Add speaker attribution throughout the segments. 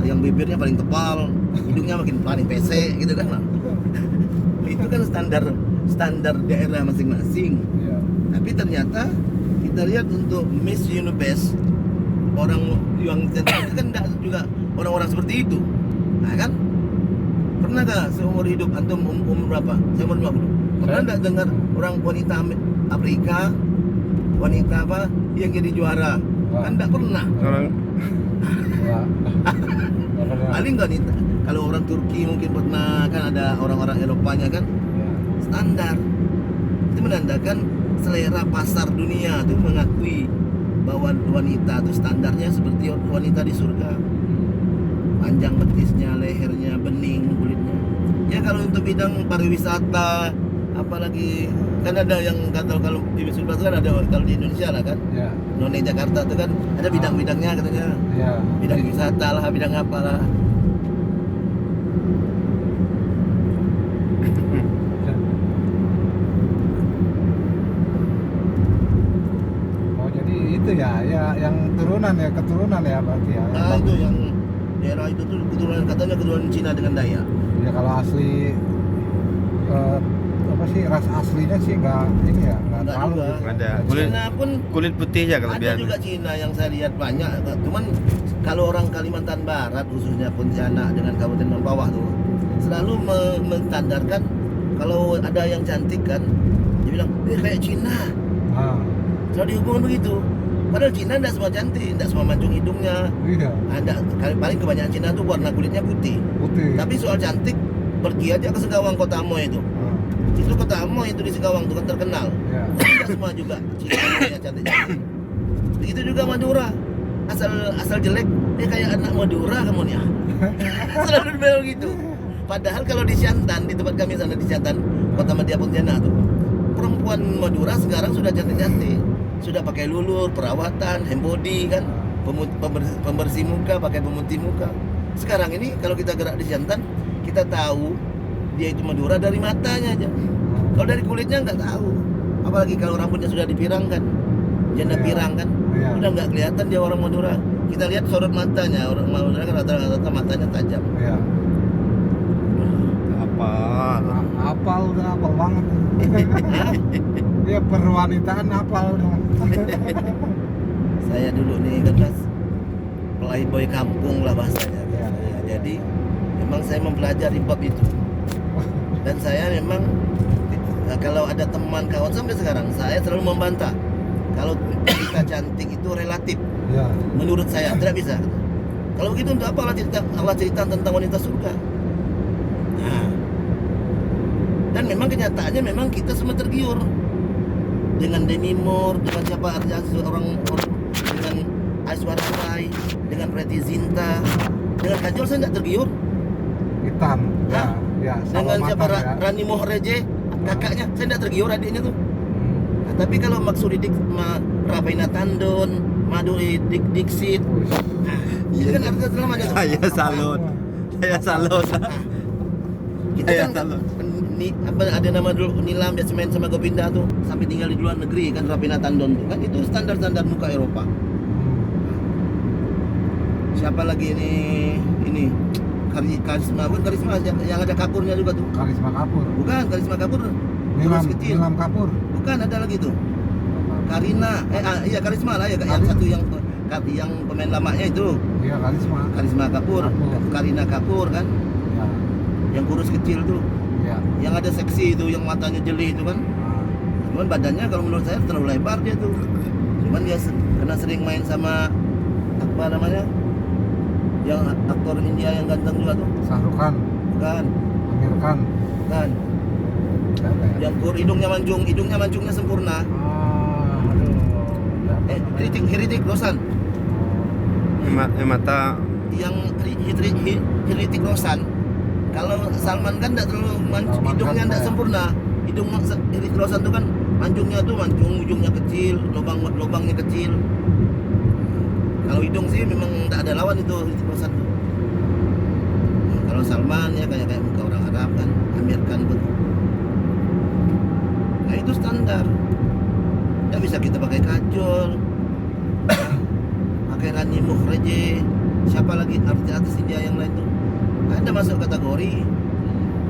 Speaker 1: yang bibirnya paling tebal, hidungnya paling pesek gitu kan. Itu kan standar daerah masing-masing.
Speaker 2: Iya.
Speaker 1: Tapi ternyata kita lihat untuk Miss Universe, orang yang cantik itu kan enggak juga orang-orang seperti itu. Nah kan? Pernah gak seumur hidup antum umur berapa? Saya umur 50. Pernah enggak dengar orang wanita Afrika, wanita apa yang jadi juara?
Speaker 2: Wah.
Speaker 1: Kan enggak pernah.
Speaker 3: Orang
Speaker 2: Wah. Nggak pernah.
Speaker 1: Paling enggak nih. Kalau orang Turki mungkin pernah, kan ada orang-orang Eropanya kan
Speaker 2: Iya.
Speaker 1: standar. Itu menandakan selera pasar dunia tuh mengakui bahwa wanita itu standarnya seperti wanita di surga. Panjang betisnya, lehernya, bening kulitnya. Ya kalau untuk bidang pariwisata, apalagi kan ada yang kalau di Wisma kan ada, kalau di Indonesia lah kan,
Speaker 2: Iya.
Speaker 1: None Jakarta itu kan ada bidang-bidangnya katanya,
Speaker 2: Iya.
Speaker 1: bidang wisata lah, bidang apalah.
Speaker 2: Oh jadi itu ya yang keturunan ya berarti ya.
Speaker 1: Nah itu yang daerah itu tuh keturunan, katanya keturunan Cina dengan Dayak.
Speaker 2: Ya kalau asli apa sih ras aslinya sih nggak ini ya nggak
Speaker 1: Nggak
Speaker 2: terlalu
Speaker 1: juga.
Speaker 2: gitu.
Speaker 3: Ada.
Speaker 2: Nggak
Speaker 3: Kulit-
Speaker 1: Cina pun
Speaker 3: kulit putih ya
Speaker 1: ada
Speaker 3: kelebihan.
Speaker 1: juga Cina yang saya lihat banyak. Cuman kalau orang Kalimantan Barat khususnya Pontianak dengan Kabupaten Mempawah tuh selalu menstandarkan kalau ada yang cantik kan, dia bilang kayak Cina.
Speaker 2: Ah,
Speaker 1: Selalu dihubungkan begitu. Padahal Cina tidak semua cantik, tidak semua mancung hidungnya.
Speaker 2: iya
Speaker 1: Ada paling kebanyakan Cina tuh warna kulitnya putih.
Speaker 2: putih.
Speaker 1: Tapi soal cantik, pergi aja ke Singkawang, Kota Amoy itu.
Speaker 2: Ah,
Speaker 1: Itu Kota Amoy itu di Singkawang itu kan terkenal.
Speaker 2: ya.
Speaker 1: Tidak semua juga Cina yang cantik-cantik. Begitu juga Madura. Asal jelek, kayak anak Madura kamu nih. Selalu dibilang gitu. Padahal kalau di Siantan, di tempat kami sana di Siantan, Kota Madya Pontianak tuh, perempuan Madura sekarang sudah cantik-cantik. Sudah pakai lulur, perawatan, hand body kan, pembersih muka, pakai pemutih muka. Sekarang ini kalau kita gerak di Siantan, kita tahu dia itu Madura dari matanya aja. Kalau dari kulitnya nggak tahu. Apalagi kalau rambutnya sudah dipirangkan, janda
Speaker 2: Iya.
Speaker 1: pirang kan,
Speaker 2: Iya.
Speaker 1: udah nggak kelihatan dia orang Madura. Kita lihat sorot matanya, orang Madura kan rata-rata matanya tajam.
Speaker 2: Iya.
Speaker 3: Apa?
Speaker 2: Apal udah apal banget. Dia perwanitaan apal udah.
Speaker 1: Saya dulu nih kan mas playboy kampung lah bahasanya.
Speaker 2: Iya.
Speaker 1: Jadi memang saya mempelajari bab itu. Dan saya memang kalau ada teman kawan sampai sekarang saya selalu membantah kalau kita cantik itu relatif.
Speaker 2: Iya.
Speaker 1: Menurut saya tidak bisa. Kalau begitu untuk apa Allah cerita tentang wanita surga? Nah, dan memang kenyataannya memang kita semua tergiur dengan Demi Moore, dengan siapa orang dengan Aishwarya Rai, dengan Preity Zinta, dengan Kajol saya tidak tergiur.
Speaker 2: Hitam. Ya.
Speaker 1: Hah?
Speaker 2: Ya.
Speaker 1: Dengan siapa
Speaker 2: matang ya.
Speaker 1: Rani Mohreje, kakaknya saya tidak tergiur, adiknya tuh. Nah, tapi kalau Maksudi Rafaina Tandon, Maduri Dixit, itu kan artinya selamanya tuh.
Speaker 3: Saya salut. Saya salut.
Speaker 1: Kita
Speaker 3: Iya,
Speaker 1: kan
Speaker 3: salut.
Speaker 1: ada nama dulu Nilam dia main sama Gopinda tuh sampai tinggal di luar negeri kan, Rafaina Tandon tuh kan itu standar muka Eropa. Siapa lagi ini karisma yang ada kapurnya juga tuh.
Speaker 2: Karisma Kapur.
Speaker 1: Bukan karisma kapur,
Speaker 2: Nilam,
Speaker 1: kurus kecil.
Speaker 2: Nilam Kapur.
Speaker 1: Bukan, ada lagi tuh. Karina, iya karisma lah ya, yang satu yang pemain lamanya itu.
Speaker 2: Iya Karisma.
Speaker 1: Karisma Kapur,
Speaker 2: Kapur.
Speaker 1: Karina Kapur kan,
Speaker 2: Ya.
Speaker 1: yang kurus kecil tuh.
Speaker 2: Ya.
Speaker 1: Yang ada seksi itu, yang matanya jeli itu kan.
Speaker 2: Ah,
Speaker 1: Cuman badannya kalau menurut saya terlalu lebar dia tuh. Cuman dia karena sering main sama apa namanya, yang aktor India yang ganteng juga tuh.
Speaker 2: Sahrukan,
Speaker 1: Bukan,
Speaker 2: Amir Khan.
Speaker 1: bukan.
Speaker 2: Siapa ya?
Speaker 1: Yang hidungnya mancungnya sempurna.
Speaker 2: Aduh. Siapa namanya?
Speaker 1: Hiritik Rosan.
Speaker 3: Mata
Speaker 1: Yang Hiritik Rosan. Kalau Salman kan tidak terlalu
Speaker 2: Salman
Speaker 1: hidungnya
Speaker 2: Khan,
Speaker 1: tidak
Speaker 2: ya.
Speaker 1: sempurna. Hidung Hiritik Rosan tuh kan mancungnya tuh ujungnya kecil, lubangnya kecil. Kalau hidung sih memang tidak ada lawan itu Hiritik Rosan tuh. Kalau Salman ya kayak muka orang Arab kan, Amir Khan tuh. Nah itu standar. Tidak bisa kita pakai kajol, pakai Rani Mohreje, Siapa lagi artis India yang lain tuh? Ada masuk kategori.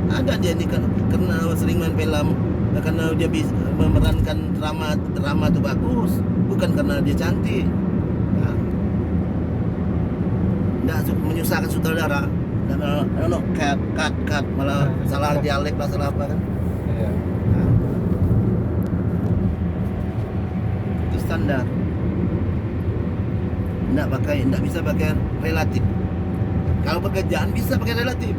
Speaker 1: Ada dia ini kan karena sering main film, karena dia bisa memerankan drama tuh bagus, bukan karena dia cantik. Nah, nggak menyusahkan sutradara. Dan cut malah salah dialek lah, salah apa kan?
Speaker 2: Iya.
Speaker 1: Nah, itu standar. Nggak bisa pakai relatif. Kalau pekerjaan bisa pakai relatif.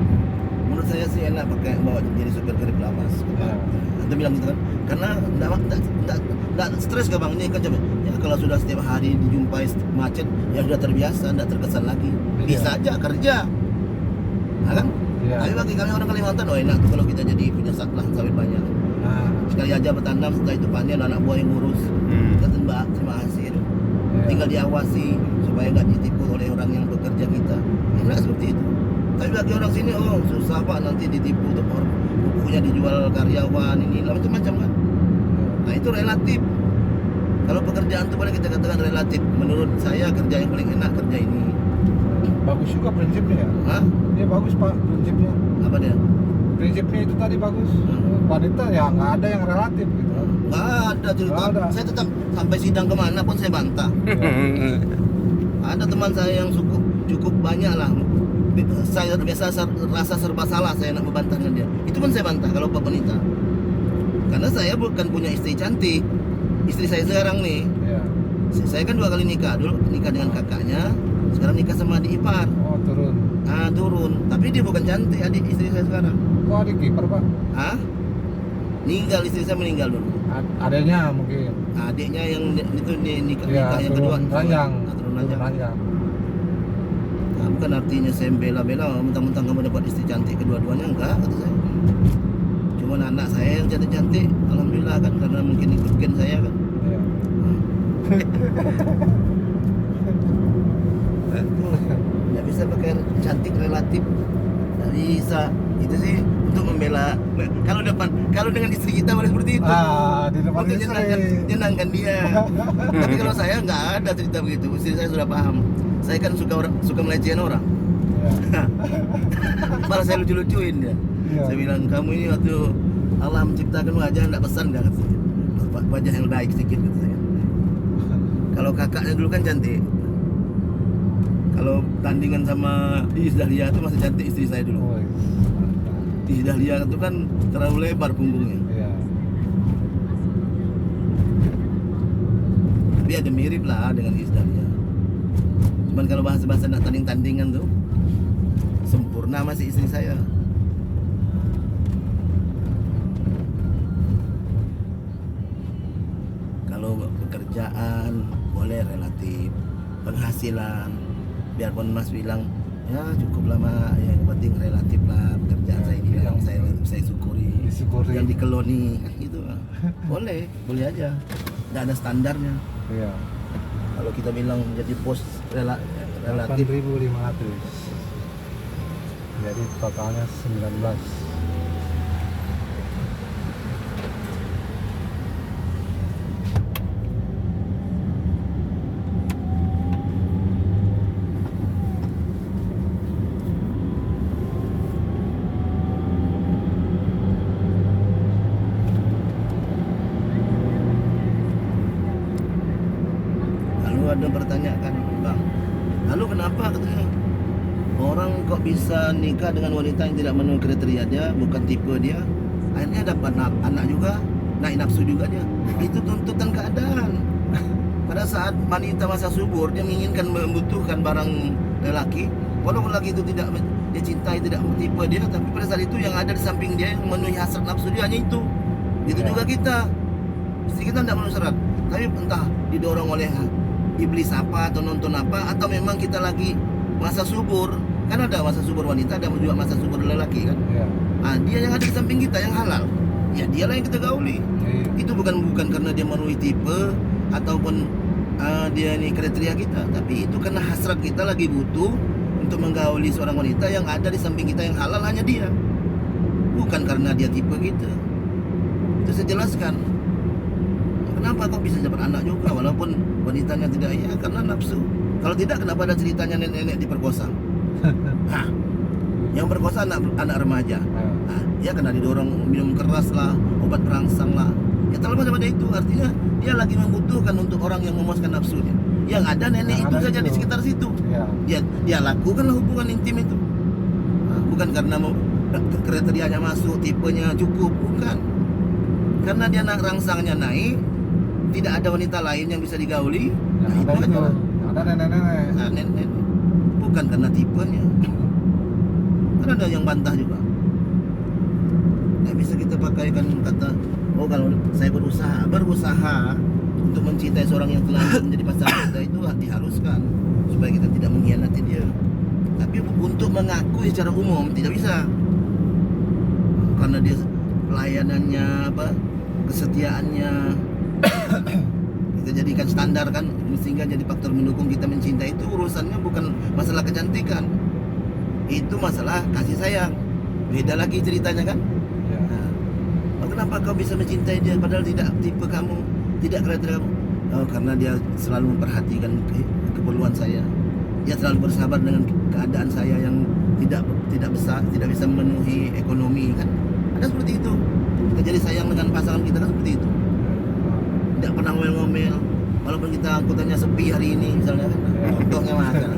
Speaker 1: Menurut saya sih enak pakai bawa jadi supir Grab lawas.
Speaker 2: Ya.
Speaker 1: Anda bilang gitu kan? Karena nggak stres ke bang ini kan coba. Ya kalau sudah setiap hari dijumpai macet, ya sudah terbiasa, nggak terkesan lagi.
Speaker 2: Iya.
Speaker 1: Bisa aja kerja, nah, kan?
Speaker 2: Iya.
Speaker 1: Tapi bagi kami orang Kalimantan, oh enak tuh kalau kita jadi punya lahan sawit banyak.
Speaker 2: Nah,
Speaker 1: Sekali aja bertanam, setelah itu panen, anak buah yang ngurus. Kita terima hasil.
Speaker 2: iya.
Speaker 1: Tinggal diawasi supaya nggak ditipu oleh orang yang bekerja kita. Enak seperti itu. Tapi bagi orang sini, oh susah pak, nanti ditipu tuh orang pupuknya dijual karyawan ini macam-macam kan. Nah itu relatif. Kalau pekerjaan itu boleh kita katakan relatif. Menurut saya kerja yang paling enak kerja ini.
Speaker 2: Bagus juga prinsipnya ya.
Speaker 1: Hah?
Speaker 2: Iya bagus pak prinsipnya.
Speaker 1: Apa dia?
Speaker 2: Prinsipnya itu tadi bagus. Wanita ya nggak ada yang relatif gitu.
Speaker 1: Nggak ada cerita.
Speaker 2: Nggak ada.
Speaker 1: Saya tetap sampai sidang kemana pun saya bantah. Ada teman saya yang cukup banyak lah. Saya biasa rasa serba salah saya nak membantah dengan dia. Itu pun saya bantah kalau Pak wanita. Karena saya bukan punya istri cantik. Istri saya sekarang nih,
Speaker 2: Iya.
Speaker 1: saya kan 2 kali nikah. Dulu nikah dengan kakaknya, sekarang nikah sama adik ipar.
Speaker 2: Oh turun.
Speaker 1: Ah turun. Tapi dia bukan cantik adik istri saya sekarang.
Speaker 2: Oh adik kiper pak.
Speaker 1: Hah? Meninggal, istri saya meninggal dulu.
Speaker 2: Adanya mungkin.
Speaker 1: Adiknya yang itu nikah
Speaker 2: Iya
Speaker 1: yang kedua.
Speaker 2: turun ranjang.
Speaker 1: Turun
Speaker 2: Turun
Speaker 1: ranjang.
Speaker 2: ranjang.
Speaker 1: Nah, bukan artinya saya bela-bela mentang-mentang kamu dapat istri cantik kedua-duanya, enggak kata saya. Cuma anak saya yang cantik-cantik, alhamdulillah kan, karena mungkin ikut gen saya kan.
Speaker 2: Iya.
Speaker 1: Nggak bisa pakai cantik relatif, nggak bisa. Itu sih untuk membela. Kalau dengan istri kita boleh seperti itu.
Speaker 2: Di depan
Speaker 1: Untuk
Speaker 2: istri.
Speaker 1: nyenangkan dia. Tapi kalau saya nggak ada cerita begitu. Istri saya sudah paham. Saya kan suka melecehin orang.
Speaker 2: Iya.
Speaker 1: Malah saya lucu-lucuin dia.
Speaker 2: Iya.
Speaker 1: Saya bilang kamu ini waktu Allah menciptakan wajah nggak pesan nggak kata saya. Wajah yang baik sedikit kata saya. Kalau kakaknya dulu kan cantik. Kalau tandingan sama Iis Dahlia itu masih cantik istri saya dulu.
Speaker 2: Oh, mantap.
Speaker 1: Iis Dahlia itu kan terlalu lebar punggungnya.
Speaker 2: Iya.
Speaker 1: Tapi ada mirip lah dengan Iis Dahlia. Cuman kalau bahasa-bahasa nak tanding-tandingan tuh sempurna masih istri saya. Kalau pekerjaan boleh relatif, penghasilan biarpun Mas bilang ya cukup lama, yang penting relatif lah pekerjaan
Speaker 2: Ya,
Speaker 1: saya ini yang
Speaker 2: yang
Speaker 1: saya syukuri,
Speaker 2: disyukuri.
Speaker 1: yang dikeloni kan gitu. boleh aja, nggak ada standarnya.
Speaker 2: Iya.
Speaker 1: Kalau kita bilang jadi pos relatif
Speaker 2: 8.500. Jadi totalnya 19.
Speaker 1: Lalu ada pertanyaan, bang, lalu kenapa katanya orang kok bisa nikah dengan wanita yang tidak memenuhi kriteria dia, bukan tipe dia, akhirnya dapat anak juga, naik nafsu juga dia. Itu tuntutan keadaan. Pada saat wanita masa subur, dia menginginkan, membutuhkan barang lelaki, walaupun lelaki itu tidak dia cintai, tidak tipe dia, tapi pada saat itu yang ada di samping dia yang memenuhi hasrat nafsu dia hanya itu. Itu
Speaker 2: Ya.
Speaker 1: juga kita, istri kita tidak memenuhi syarat, tapi entah didorong oleh iblis apa atau nonton apa, atau memang kita lagi masa subur. Kan ada masa subur wanita, ada juga masa subur lelaki kan.
Speaker 2: Iya.
Speaker 1: Ah, dia yang ada di samping kita yang halal, ya dialah yang kita gauli.
Speaker 2: Iya.
Speaker 1: Itu bukan karena dia memenuhi tipe ataupun dia ini kriteria kita, tapi itu karena hasrat kita lagi butuh untuk menggauli seorang wanita yang ada di samping kita yang halal, hanya dia, bukan karena dia tipe kita. Itu saya jelaskan. Kenapa kok bisa dapat anak juga walaupun wanitanya tidak, ya karena nafsu. Kalau tidak, kenapa ada ceritanya nenek-nenek diperkosa? Nah, yang perkosa anak remaja. Nah, dia kena didorong minum keras lah, obat perangsang lah. Ya terlepas daripada itu, artinya dia lagi membutuhkan untuk orang yang memuaskan nafsunya. Yang ada nenek
Speaker 2: Yang
Speaker 1: itu
Speaker 2: ada
Speaker 1: saja
Speaker 2: itu.
Speaker 1: di sekitar situ.
Speaker 2: Ya.
Speaker 1: Dia lakukanlah hubungan intim itu. Nah, bukan karena kriterianya masuk, tipenya cukup, bukan. Karena dia rangsangnya naik, tidak ada wanita lain yang bisa digauli. Nah,
Speaker 2: Yang
Speaker 1: itu
Speaker 2: ada itu.
Speaker 1: aja.
Speaker 2: Yang ada nenek-nenek.
Speaker 1: Nah, nenek. Bukan karena tipenya. Kan ada yang bantah juga. Nggak bisa kita pakaikan kata, oh kalau saya berusaha untuk mencintai seorang yang telah menjadi pasangan kita itu diharuskan supaya kita tidak mengkhianati dia. Tapi untuk mengakui secara umum tidak bisa. Karena dia pelayanannya kesetiaannya kita jadikan standar kan, sehingga jadi faktor mendukung kita mencintai. Itu urusannya bukan masalah kecantikan, itu masalah kasih sayang. Beda lagi ceritanya kan.
Speaker 2: Ya.
Speaker 1: Nah, kenapa kau bisa mencintai dia padahal tidak tipe kamu, tidak kriteria kamu? Oh, karena dia selalu memperhatikan keperluan saya. Dia selalu bersabar dengan keadaan saya yang tidak besar, tidak bisa memenuhi ekonomi kan. Ada seperti itu. Kita jadi sayang dengan pasangan kita kan seperti itu. Tidak pernah ngomel-ngomel, walaupun kita angkutannya sepi hari ini misalnya kan. Contohnya makan.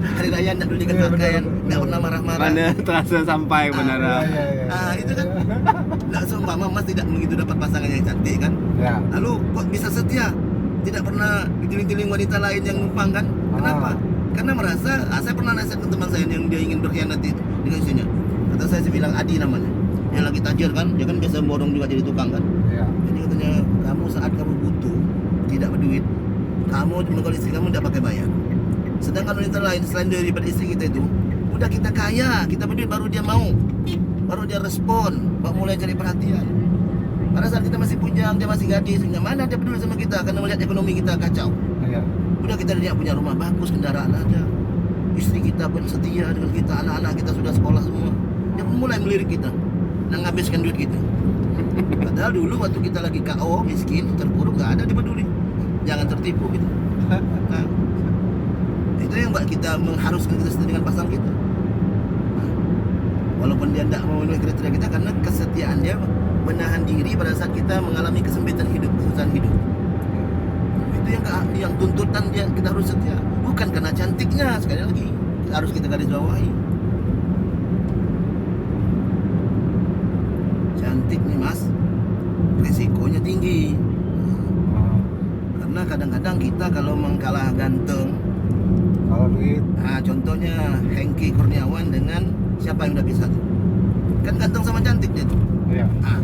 Speaker 1: Hari raya tidak dulu dikatakan, tidak pernah marah-marah.
Speaker 3: Mana terasa sampai benar.
Speaker 1: Ah, itu kan. Nah, seumpama Mas tidak begitu dapat pasangan yang cantik kan.
Speaker 2: Ya.
Speaker 1: Lalu kok bisa setia? Tidak pernah digiling-giling wanita lain yang numpang kan? Kenapa? Karena merasa, saya pernah nasihat ke teman saya yang dia ingin berkhianat dengan istrinya. Kata saya bilang Adi namanya. Dia lagi tajir kan, dia kan biasa borong juga jadi tukang kan.
Speaker 2: Ya.
Speaker 1: Jadi katanya, kamu saat kamu butuh, tidak berduit, kamu menggoda istri kamu tidak pakai bayar. Sedangkan wanita lain selain daripada istri kita itu, udah kita kaya, kita berduit baru dia mau, baru dia respon, baru mulai cari perhatian. Pada saat kita masih bujang, dia masih gadis, nggak mana dia peduli sama kita karena melihat ekonomi kita kacau.
Speaker 2: Ya.
Speaker 1: Udah kita dia punya rumah bagus, kendaraan ada, istri kita pun setia dengan kita, anak-anak kita sudah sekolah semua. Dia pun mulai melirik kita, dan ngabiskan duit kita. Padahal dulu waktu kita lagi KO, miskin, terpuruk, nggak ada dia peduli. Jangan tertipu gitu. Nah, itu yang buat kita mengharuskan kita setia dengan pasangan kita. Nah, walaupun dia tidak memenuhi kriteria kita, karena kesetiaan dia menahan diri pada saat kita mengalami kesempitan hidup, kesusahan hidup. Itu yang tuntutan dia, kita harus setia. Bukan karena cantiknya, sekali lagi harus kita garis bawahi. Cantik nih Mas, resikonya tinggi. Karena kadang-kadang kita kalau mengkalah ganteng,
Speaker 2: Kalau duit.
Speaker 1: nah contohnya Hengki Kurniawan dengan siapa yang udah bisa tuh? Kan ganteng sama cantik dia tuh.
Speaker 2: Ya.
Speaker 1: Ah,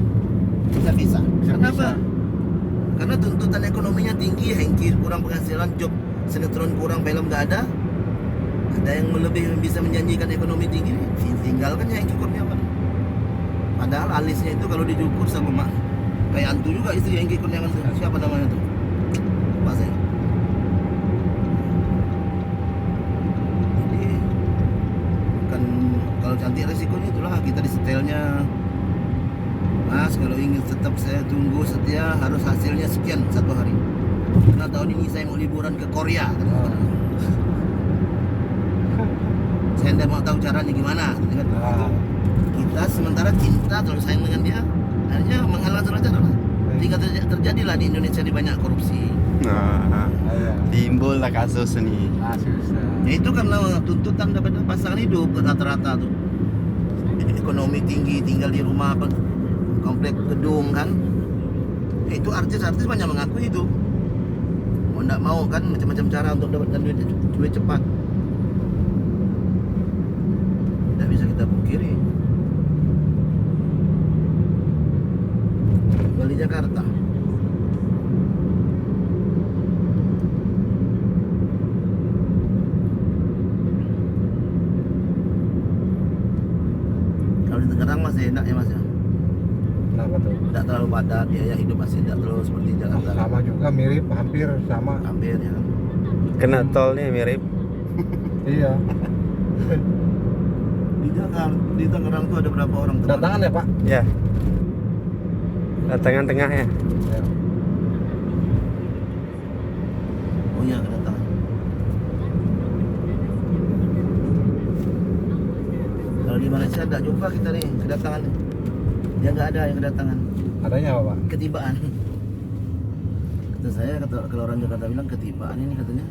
Speaker 1: bisa. Kenapa?
Speaker 2: Bisa.
Speaker 1: Karena tuntutan ekonominya tinggi, Hengki kurang penghasilan, job sinetron kurang, film nggak ada. Ada yang lebih bisa menjanjikan ekonomi tinggi, tinggalkan Hengki Kurniawan. Padahal alisnya itu kalau dicukur sama mak, kayak antu juga istri Hengki Kurniawan tuh. Siapa namanya tuh? Lupa saya. Jadi bukan, kalau cantik resikonya itulah kita disetelnya. Mas, kalau ingin tetap saya tunggu setia harus hasilnya sekian satu hari. Karena tahun ini saya mau liburan ke Korea. Saya tidak mau tahu caranya gimana. Kan?
Speaker 2: Ah.
Speaker 1: Kita sementara cinta terlalu sayang dengan dia, akhirnya menghalang segala cara lah. Jika terjadilah di Indonesia di banyak korupsi.
Speaker 3: Nah,
Speaker 2: Ya.
Speaker 3: timbul lah kasus ini.
Speaker 2: Kasusnya.
Speaker 1: Ya itu karena tuntutan daripada pasangan hidup rata-rata tuh. Ekonomi tinggi, tinggal di rumah apa, komplek gedung kan. Ya, itu artis-artis banyak mengakui itu. Mau nggak mau kan macam-macam cara untuk dapatkan duit cepat. Tidak bisa kita pungkiri. Tinggal di Jakarta. Kalau di Tangerang masih enak ya Mas ya.
Speaker 2: Kenapa tuh?
Speaker 1: Tidak terlalu padat, biaya hidup masih tidak terlalu seperti Jakarta.
Speaker 2: Sama juga, mirip, hampir sama.
Speaker 1: Hampir ya.
Speaker 3: Kena tolnya mirip.
Speaker 2: Iya.
Speaker 1: Di Jakarta, di Tangerang tuh ada berapa orang teman?
Speaker 2: Datangan ya Pak?
Speaker 3: Ya. Datangan tengahnya.
Speaker 2: Ya.
Speaker 1: Oh Iya kedatangan. Kalau di Malaysia tidak jumpa kita nih kedatangan. Ya nggak ada yang kedatangan.
Speaker 2: Adanya apa Pak?
Speaker 1: Ketibaan. Kata saya, kalau orang Jakarta bilang ketibaan ini katanya.